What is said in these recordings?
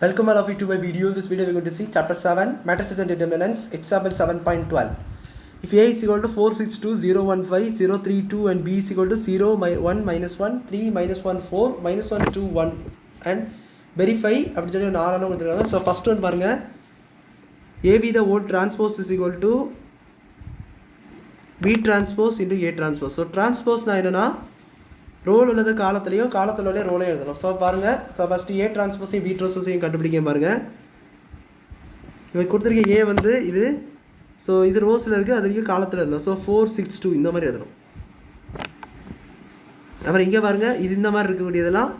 Welcome all of you to my video. This video we are going to see chapter 7 matrices and determinants, example 7.12. If A is equal to 4, 6, 2, 0, 1, 5, 0, 3, 2 and B is equal to 0, 1, minus 1, 3, minus 1, 4, minus 1, 2, 1 and verify. So first one பாருங்க AB the whole transpose is equal to B transpose into A transpose. So transpose na என்னன்னா role உள்ளது காலத்துலையும் காலத்தில் உள்ள ரோலையும் எழுதணும். So பாருங்கள், so first A டிரான்ஸ்போஸையும் B டிரான்ஸ்போஸையும் கண்டுபிடிக்க பாருங்கள். இவை கொடுத்துருக்க ஏ வந்து இது, ஸோ இது ரோஸில் இருக்குது, அது வரைக்கும் காலத்தில் இருந்தோம். ஸோ 4, 6, 2 இந்த மாதிரி எழுதணும். அப்புறம் இங்கே பாருங்கள், இது இந்த மாதிரி இருக்கக்கூடியதெல்லாம்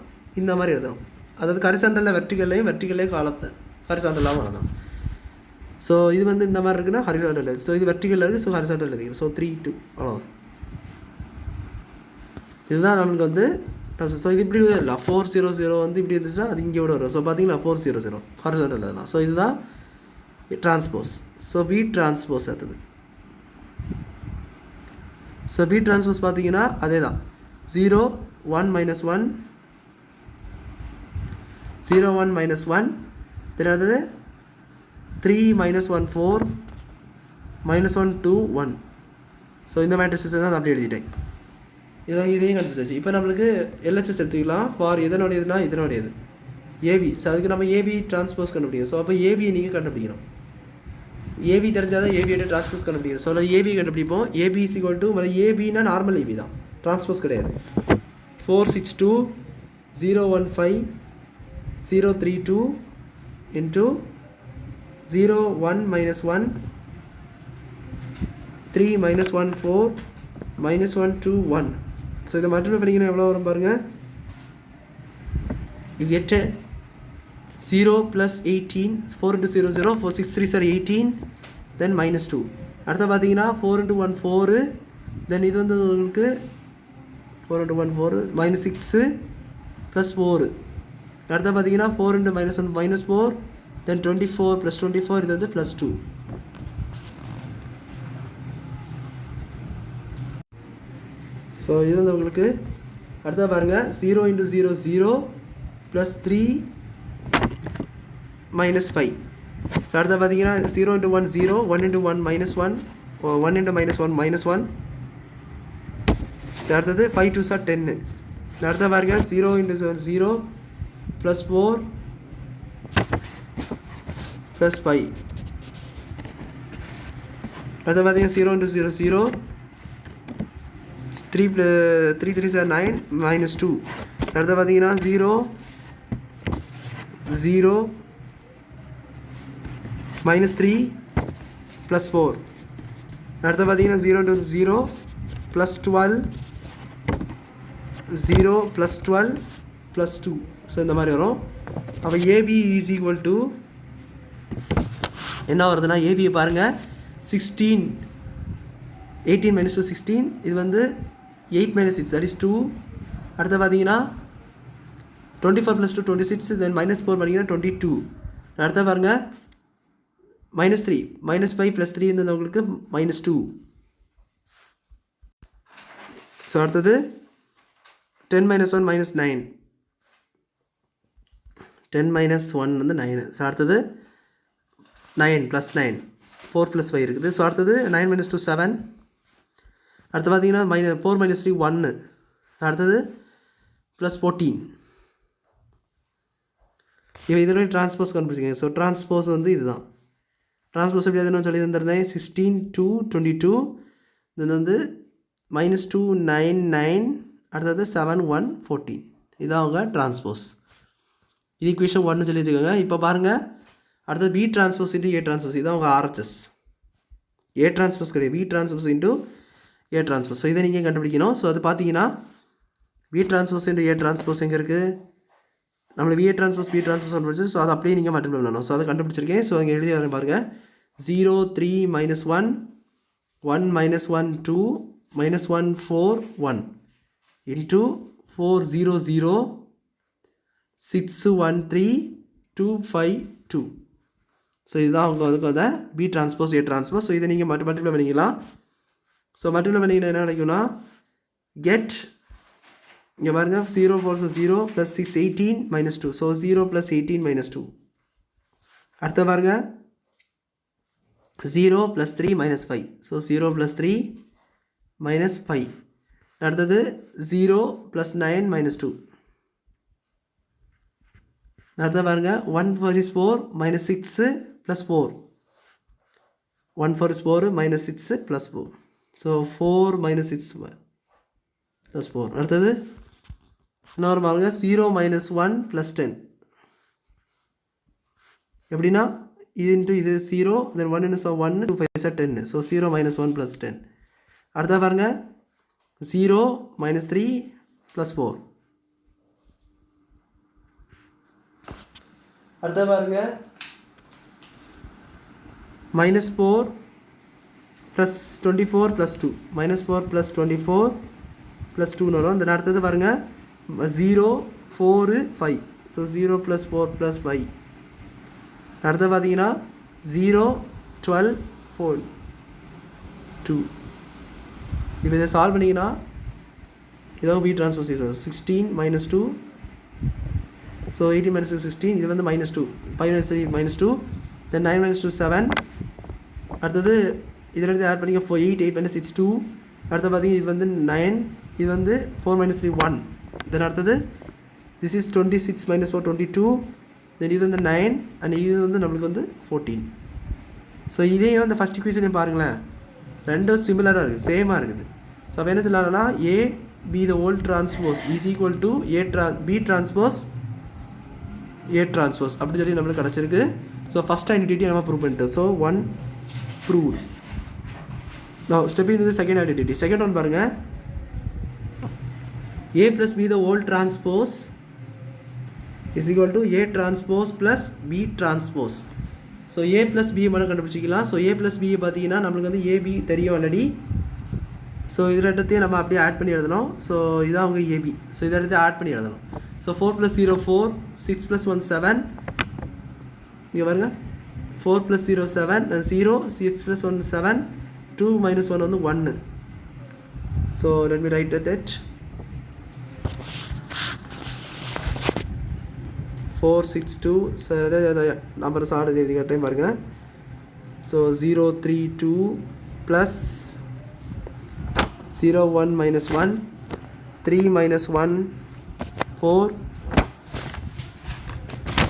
இந்த மாதிரி எழுதணும். அதாவது கரிசாண்டலில் வெர்டிகல்லையும் காலத்தை கரிசாண்டலாகவும் எழுதணும். ஸோ இது வந்து இந்த மாதிரி இருக்குன்னா ஹரிசாண்டல். ஸோ இது வெர்டிகலில் இருக்குது, ஸோ ஹரிசாண்டல் எழுதிக்கிறோம். ஸோ 3, 2 அவ்வளோ. இதுதான் நமக்கு வந்து ஸோ இது இப்படி இல்லை 400 வந்து இப்படி இருந்துச்சுன்னா அது இங்கே விட வரும். ஸோ பார்த்தீங்கன்னா 400 ஹாரிசாண்டல் தான். ஸோ இதுதான் டிரான்ஸ்போஸ். ஸோ பி டிரான்ஸ்போஸ் அடுத்தது. ஸோ பி டிரான்ஸ்போஸ் பார்த்தீங்கன்னா அதே தான் 0, 1, minus 1, 0, 1, minus 1, தெரியாதது 3, minus 1, 4, minus 1, 2, 1. ஸோ இந்த மேட்ரிக்ஸ் தான் அப்படி எழுதிட்டேன். இதையும் கண்டுபிடிச்சாச்சு. இப்போ நம்மளுக்கு எல்ஹெச்எஸ் எடுத்துக்கலாம். ஃபார் இதனுடையதுனா இதனுடையது ஏபி. ஸோ அதுக்கு நம்ம ஏபி டிரான்ஸ்போஸ் கண்டுபிடிக்கணும். ஸோ அப்போ ஏபியை நீங்கள் கண்டுபிடிக்கணும். ஏபி தெரிஞ்சால் தான் ஏபியோட டிரான்ஸ்போஸ் கண்டுபிடிக்கணும். ஸோ அதில் ஏபி கண்டுபிடிப்போம். ஏபி இஸ் ஈக்குவல் டு ஏபினா நார்மல் ஏபி தான், டிரான்ஸ்போஸ் கிடையாது. 4, 6, 2, 0, 1, 5, 0, 3, 2 into 0, 1, minus 1, 3, minus 1, 4, minus 1, 2, 1. So இதை மல்டிப்ளை பண்ணிங்கன்னா எவ்வளோ வரும் பாருங்கள். You get 0 plus 18, 4 into 0, 0, 4, 6, 3 are 18, then minus 2. அடுத்த பார்த்தீங்கன்னா 4 into 1, 4, then இது வந்து உங்களுக்கு 4 into 1, 4, minus 6 plus 4. அடுத்த பார்த்தீங்கன்னா 4 into minus 1, minus 4, then 24 plus 24, இது வந்து plus 2. ஸோ இது வந்து உங்களுக்கு அடுத்த பாருங்கள் 0 into 0, 0 plus 3 minus 5. ஸோ அடுத்த பார்த்தீங்கன்னா 0 into 1, 0, 1 into 1, minus 1, 1 into minus 1, minus 1. அடுத்தது 5 2s are 10. அடுத்த பாருங்கள் 0 into 7, 0 plus 4 plus 5. அடுத்த பார்த்தீங்கன்னா 0 into 0, 0, 3 3s are 9, minus 2. அடுத்த பார்த்தீங்கன்னா 0, 0, minus 3 plus 4. அடுத்த பார்த்தீங்கன்னா 0 into 0 plus 12, 0 plus 12 plus 2. So இந்த மாதிரி வரும். அப்போ ஏபி இஸ் ஈக்குவல் டு என்ன வருதுன்னா, ஏபியை பாருங்கள் 16, 18 minus 2, 16. இது வந்து 8 minus 6, that is 2. அடுத்து பார்த்தீங்கன்னா 24 plus 2, 26, then minus 4 பார்த்தீங்கன்னா 22. அடுத்த பாருங்கள் minus 3, minus 5 plus 3 இருந்தது உங்களுக்கு minus 2. ஸோ அடுத்தது 10 minus 1, minus 9. 10 minus 1 வந்து 9. ஸோ அடுத்தது 9 plus 9, 4 plus 5 இருக்குது. ஸோ அடுத்தது 9 minus 2, 7. அடுத்து பார்த்தீங்கன்னா 4 minus 3, 1. அடுத்தது ப்ளஸ் 14. இப்போ இதோட டிரான்ஸ்போஸ் கண்டுபிடிச்சிங்க. ஸோ டிரான்ஸ்போஸ் வந்து இதுதான். டிரான்ஸ்போஸ் எப்படி எதுன்னு சொல்லி தந்திருந்தேன். 16, 2, 22. இது வந்து minus 2, 9, 9. அடுத்தது 7, 1, 14. இதான் அவங்க டிரான்ஸ்போஸ். இது ஈக்குவேஷன் 1 சொல்லி வச்சுக்கோங்க. இப்போ பாருங்கள், அடுத்தது B transpose into A transpose. இதான் அவங்க ஆர்ஹெச்எஸ். ஏ டிரான்ஸ்போஸ் கிடையாது, B transpose into A transpose. So இதை நீங்கள் கண்டுபிடிக்கணும். ஸோ அது பார்த்தீங்கன்னா B transpose into A transpose எங்கே இருக்குது, நம்மளுக்கு ஏ டிரான்ஸ்போஸ் பி டிரான்ஸ்போஸ் கண்டுபிடிச்சி. ஸோ அதை அப்படியே நீங்கள் மல்டிப்ளை பண்ணணும். ஸோ அதை கண்டுபிடிச்சிருக்கேன். ஸோ அங்கே எழுதி வரேன் பாருங்கள். 0, 3, minus 1, 1, minus 1, 2, minus 1, 4, 1 into 4, 0, 0, 6, 1, 3, 2, 5, 2. So இதுதான் அவங்க அதுக்கு அதை B transpose A transpose. So இதை நீங்கள் மல்டிப்ளை பண்ணிக்கலாம். ஸோ மல்டிப்ளை பண்ணிங்கன்னா என்ன கிடைக்கும்னா, கெட் இங்கே பாருங்கள் 0 4 0 plus 6 18 minus 2. So 0 plus 18 minus 2. அடுத்த பாருங்க 0 + 3 - 5. ஸோ 0 + 3 - 5. அடுத்தது 0 + 9 - 2. அடுத்த பாருங்க 1 4 is 4 - 6 + 4. 1 4 is 4 - 6 + 4. ஸோ 4 - 6 + 4. அடுத்தது இன்னொரு பாருங்க 0 - 1 + 10. எப்படின்னா இது இன்ட்டு இது 0 தென் 1 × 1 2 5 is 10. ஸோ 0 - 1 + 10. அடுத்த பாருங்க 0 - 3 + 4. அடுத்த பாருங்க -4 + 24 + 2. -4 + 24 + 2 வரும். இந்த அடுத்தது பாருங்க 0 4 5. ஸோ 0 + 4 + 5. அடுத்து பார்த்தீங்கன்னா 0 12 4 2. இப்போ இதை சால்வ் பண்ணிங்கன்னா இதோ B டிரான்ஸ்போஸ் 16 - 2. ஸோ 18 - 6 16. இது வந்து -2. 5 - 3 -2. தென் 9 - 2 7. அடுத்தது இதில் ஆட் பண்ணிங்க 8 8 - 6 2. அடுத்து பார்த்தீங்கன்னா இது வந்து 9. இது வந்து 4 - 3 1. தென் அடுத்தது this is 26 - 4 22. தென் இது வந்து 9 அண்ட் இது வந்து நம்மளுக்கு வந்து 14. ஸோ இதையும் அந்த ஃபஸ்ட் இக்குவேஷனையும் பாருங்களேன், ரெண்டும் சிமிலராக இருக்குது, சேமாக இருக்குது. ஸோ அப்போ என்ன சொல்லலாம்னா A B the whole transpose is equal to B transpose A transpose அப்படி சொல்லி நம்மளுக்கு கிடச்சிருக்கு. ஸோ ஃபஸ்ட் ஐடென்டிட்டி நம்ம ப்ரூவ் பண்ணிட்டோம். So 1 prove. நான் step in second identity. Second one பாருங்கள், A + B the whole transpose is equal to A transpose plus B transpose. So A + B மட்டும் கண்டுபிடிச்சிக்கலாம். So A + B பார்த்தீங்கன்னா நம்மளுக்கு வந்து AB தெரியும் already. So இது ரெண்டத்தையும் நம்ம அப்படியே ஆட் பண்ணி எழுதணும். ஸோ இதான் அவங்க AB. ஸோ இதை எடுத்து ஆட் பண்ணி எழுதணும். ஸோ 4 + 0 4, 6 + 1 7. இங்கே பாருங்கள் 4 + 0 7 0, 6 + 1 7, 2 - 1 வந்து 1. So let me write it. 4 6 2. So number chart எழுதிக்க டைம் பாருங்கள். So 0 3 2 plus 0 1 - 1 3 - 1 4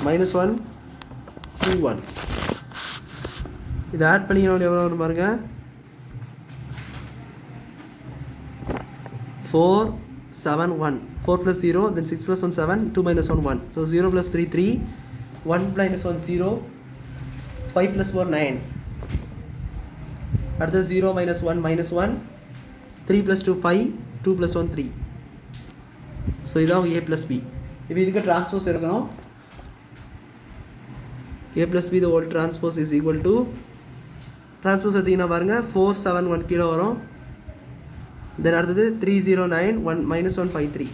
-1 2 1. இதை ஆட் பண்ணிக்கணும் எவ்வளோ வரும் பாருங்கள். 4 7 1. 4 + 0 then 6 + 1 7, 2 - 1 1. So 0 + 3 3, 1 - 1 0, 5 + 4 9. அடுத்து 0 - 1 -1, 3 + 2 5, 2 + 1 3. ஸோ இதான் A + B. இப்போ இதுக்கு டிரான்ஸ்போஸ் எடுக்கணும். A + B the whole transpose is equal to transpose எடுத்திங்கன்னா பாருங்கள் 4 7 1 கீழே வரும். தென் அடுத்தது 3 0 9 1 -1 5 3.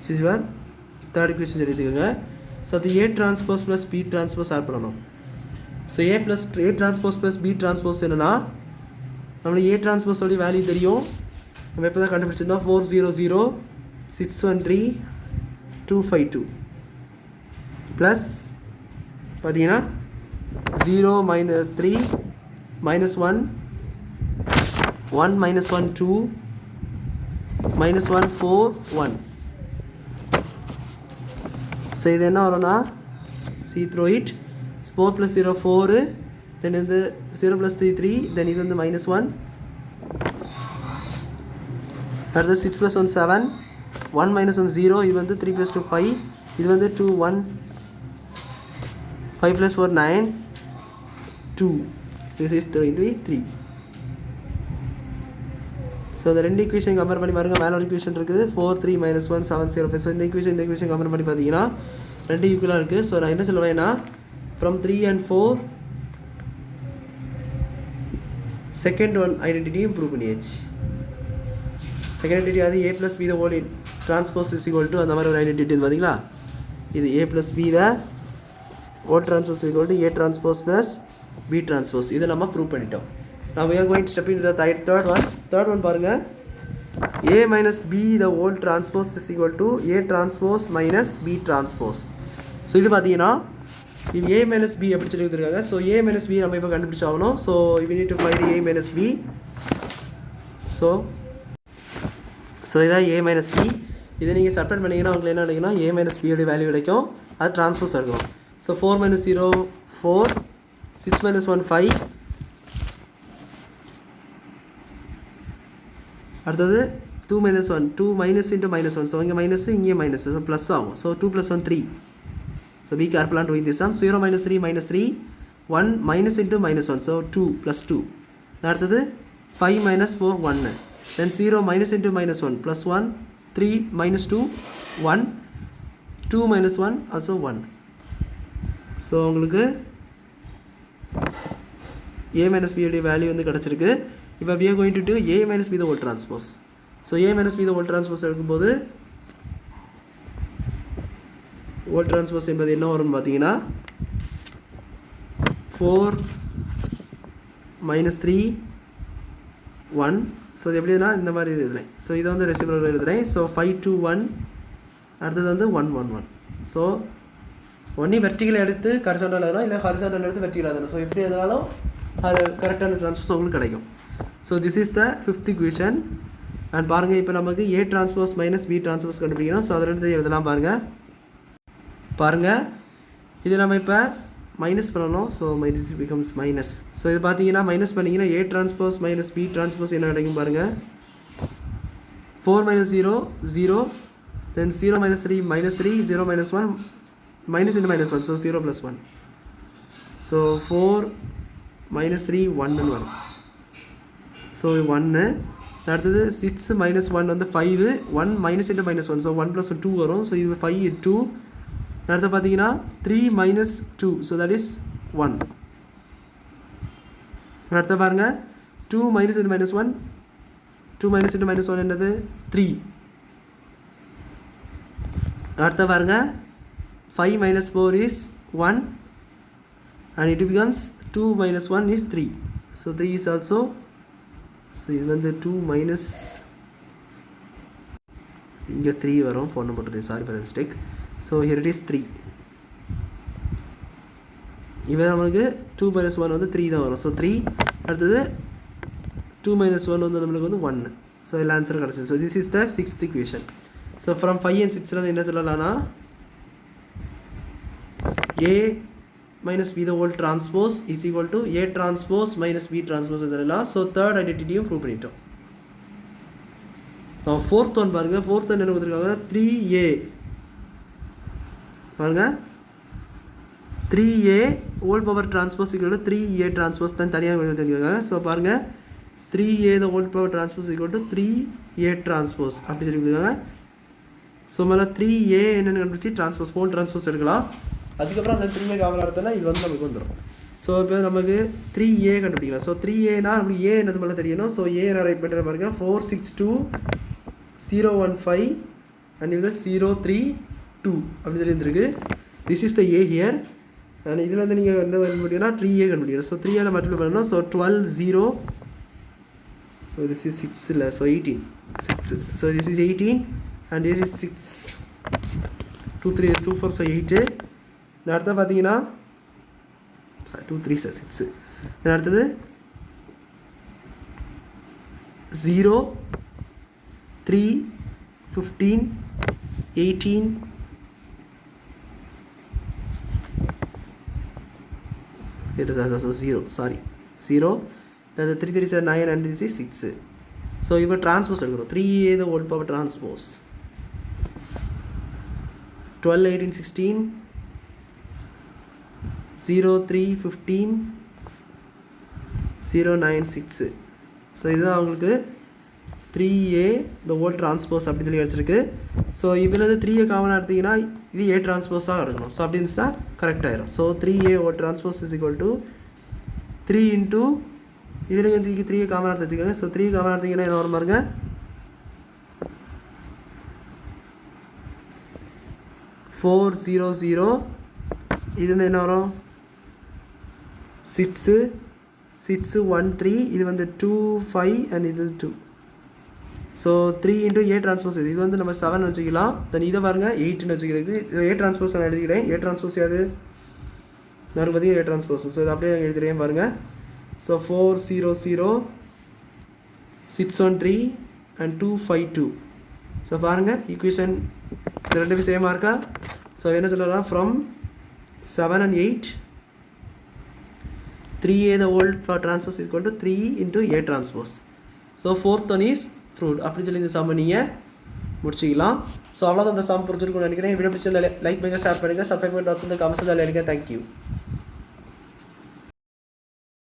சிஸ்வர் தேர்ட் இக்குவேஷன் எழுதிக்கோங்க. ஸோ அது A transpose plus B transpose add பண்ணணும். So A transpose plus B transpose என்னன்னா நம்மளுக்கு A transpose ஓட வேல்யூ தெரியும். நம்ம எப்போ தான் கண்டுபிடிச்சிருந்தோம் 4 0 0, 6 1 3, 2 5 2 ப்ளஸ் பார்த்தீங்கன்னா 0 - 3 -1 1 -1 2 -1 4 1. ஸோ இது என்ன வரும்னா see through it 4 + 0 4, தென் இது 0 + 3 3, தென் இது வந்து -1. அடுத்து 6 + 1 7, 1 - 1 0, இது வந்து 3 + 2 5, இது வந்து 2 1, 5 + 4 9, 2, 6 is 3. ஸோ இந்த ரெண்டு ஈக்குவேஷன் கம்பேர் பண்ணி பாருங்கள். மேலே ஒரு ஈக்குவேஷன் இருக்குது 4 3 - 1 7 0 5. ஸோ இந்த ஈக்குவேஷன் கம்பேர் பண்ணி பார்த்தீங்கன்னா ரெண்டு ஈக்குவலாக இருக்குது. ஸோ நான் என்ன சொல்லுவேன்னா ஃப்ரம் 3 and 4 செகண்ட் ஒன் ஐடென்டிட்டியும் ப்ரூவ் பண்ணியாச்சு. செகண்ட் ஐடென்டிட்டி அது A + B the whole transpose is equal to அந்த மாதிரி ஒரு ஐடென்டிட்டி பார்த்தீங்களா. இது A + B the whole transpose is equal to A transpose plus B transpose. இதை நம்ம ப்ரூவ் பண்ணிட்டோம். Now we are going to step into the third one. Third one பாருங்க, A minus B the whole transpose is equal to A transpose minus B transpose. So இது பார்த்தீங்கன்னா இது A minus B அப்படி சொல்லி கொடுத்துருக்காங்க. So A minus B நம்ம இப்போ கண்டுபிடிச்சாகணும். So we need to find A minus B. So இதான் A minus B. இதை நீங்கள் சப்ஸ்டிட்யூட் பண்ணிங்கன்னா உங்களுக்கு என்ன கிடைக்குன்னா A minus B உடைய வேல்யூ கிடைக்கும். அது டிரான்ஸ்போஸ் இருக்கும். ஸோ 4 minus 0 4, 6 minus 1 5, அடுத்தது 2 minus 1 2 minus into minus 1. So இங்கே மைனஸ் இங்கே மைனஸ், ஸோ ப்ளஸ் ஆகும். So 2 plus 1 3. So be careful on doing this sum. 0 minus 3 minus 3 1 minus into minus 1. So 2 plus 2. அடுத்தது 5 minus 4 1. Then 0 minus into minus 1 plus 1 3 minus 2 1 2 minus 1 also 1. So உங்களுக்கு A minus B உடைய value வந்து கிடச்சிருக்கு. இப்போ we are going to do A minus B the whole transpose. So A minus B the whole transpose எடுக்கும்போது whole transpose என்பது என்ன வரும்னு பார்த்தீங்கன்னா 4 minus 3 1. ஸோ இது எப்படின்னா இந்த மாதிரி எழுதுறேன். ஸோ இதை வந்து ரெசிபிள் எழுதுறேன். ஸோ 5 2 1, அடுத்தது வந்து 1 1 1. ஸோ ஒன்றி வெர்டிகல் எடுத்து ஹரிசாண்டல் எழுதணும், இல்லை ஹரிசாண்டல் எடுத்து வெர்டிகல் எழுதணும். ஸோ எப்படி எழுதினாலும் அது கரெக்டான ட்ரான்ஸ்போஸ் உங்களுக்கு கிடைக்கும். So this is the fifth equation. And பாருங்கள், இப்போ நமக்கு A transpose minus B transpose கண்டுபிடிக்கணும். ஸோ அதில் எடுத்து எழுதலாம். பாருங்கள் இது நம்ம இப்போ மைனஸ் பண்ணணும். So minus becomes minus. So இது பார்த்தீங்கன்னா மைனஸ் பண்ணிங்கன்னா A transpose minus B transpose என்ன கிடைக்கும் பாருங்கள். 4 minus 0 0, then 0 minus 3 minus 3, 0 minus 1 minus into minus 1. So 0 plus 1. So 4 minus 3 1 and 1. So 1. அடுத்தது 6 minus 1 வந்து 5, 1 minus into minus 1. So 1 plus 2 வரும். So இது 5 2. அடுத்து பார்த்தீங்கன்னா 3 minus 2. So that is 1. அடுத்து பாருங்கள் 2 minus into minus 1. 2 minus into minus 1 என்னது 3. அடுத்து பாருங்கள் 5 minus 4 is 1 and it becomes 2 minus 1 is 3. So 3 is also, so இது வந்து 2 minus இங்கே 3 வரும். Phone number sorry for the mistake. So here it is 3. இவன் நமக்கு 2 minus 1 வந்து 3 தான் வரும். ஸோ 3. அடுத்தது 2 minus 1 வந்து நம்மளுக்கு வந்து 1. ஸோ இதில் ஆன்சர் கிடச்சி. So this is the sixth equation. So from 5 and 6 என்ன சொல்லலாம்னா A minus B the whole transpose is equal to A transpose minus B transpose இதெல்லாம். ஸோ தேர்ட் ஐடென்டிட்டியும் ப்ரூவ் பண்ணிட்டோம். ஃபோர்த் ஒன் பாருங்கள். ஃபோர்த் ஒன் என்ன கொடுத்துருக்காங்க 3A பாருங்கள். 3A whole power transpose equal to 3A transpose தான் தனியாக தெரிஞ்சுக்காங்க. ஸோ பாருங்கள் 3A the whole power transpose equal to 3A transpose அப்படி சொல்லி கொடுத்துருக்காங்க. ஸோ மேலே 3A என்னென்னு கண்டுபிடிச்சி டிரான்ஸ்போஸ் ஹோல் டிரான்ஸ்போஸ் எடுக்கலாம். அதுக்கப்புறம் அந்த 3A காவல் இடத்துல இது வந்து நமக்கு வந்துடும். ஸோ இப்போ நமக்கு 3A கண்டுபிடிக்கலாம். ஸோ 3Aனா நமக்கு A என்னது மேலே தெரியணும். ஸோ A என்ன ரைட் பண்ணுற பாருங்க 462 015 அண்ட் இது 032 அப்படின்னு சொல்லி இருந்திருக்கு. This is the A here. And இதில் வந்து நீங்கள் என்ன கண்டுபிடிக்கணும்னா 3A கண்டுபிடிக்கணும். ஸோ 3A மல்டிப்ளை பண்ணணும். ஸோ 12 0. ஸோ திஸ் இஸ் 6 இல்லை. So 18 6. So this is 18 and this is 6 2 3 2 4 so 8. அடுத்தது பார்த்தீங்கன்னா 2 3 6. அடுத்தது 0 3 15 18 so 0 sorry 0. The 3 3 is 9 and this is 6. So இப்போ டிரான்ஸ்போஸ் எடுக்கிறோம். 3A the whole power transpose 12 18 16 0 3 15 0 9 6. So இதுதான் அவங்களுக்கு 3A the whole transpose அப்படி சொல்லி கிடச்சிருக்கு. ஸோ இதில் வந்து 3A காமனாக எடுத்திங்கன்னா இது A டிரான்ஸ்போஸாக எடுக்கணும். ஸோ அப்படி இருந்துச்சுன்னா கரெக்டாகிடும். So 3A whole transpose is equal to 3 into இதில் வந்து 3A காமனாக எடுத்து வச்சுக்கோங்க. ஸோ 3 காமனாக எடுத்திங்கன்னா என்ன வரும் பாருங்க 400. இது வந்து என்ன வரும் 6 6 1 3 இது வந்து 2 5 அண்ட் இது 2. ஸோ 3 இன்ட்டு ஏ டிரான்ஸ்போஸ் இது வந்து நம்ம 7 வச்சுக்கலாம். தென் இதை பாருங்க 8ன்னு வச்சுக்கிறது. இது ஏ டிரான்ஸ்போஸ் நான் எழுதிக்கிறேன். ஏ டிரான்ஸ்போஸ் யாது நான் பார்த்தீங்கன்னா ஏ டிரான்ஸ்போஸ். ஸோ இது அப்படியே எழுதுகிறேன் பாருங்கள். So 4 0 0 6 1 3 and 2 5 2. ஸோ பாருங்கள் ஈக்குவேஷன் இது ரெண்டுமே சேமாக இருக்கா? ஸோ என்ன சொல்லலாம், from 7 and 8 3a the whole transpose is equal to 3 into a transpose. So fourth one is fruit அப்படின்னு சொல்லி இந்த சம்மை நீங்கள் முடிச்சிக்கலாம். ஸோ அவ்வளோதான் இந்த சம் புரிஞ்சிருக்கும்னு நினைக்கிறேன். வீடியோ பிடிச்ச லைக் பண்ணுங்கள், ஷேர் பண்ணுங்கள், சப்ஸ்கிரைப் பண்ணி கமெண்ட்ஸ் எழுதுங்க. தேங்க்யூ.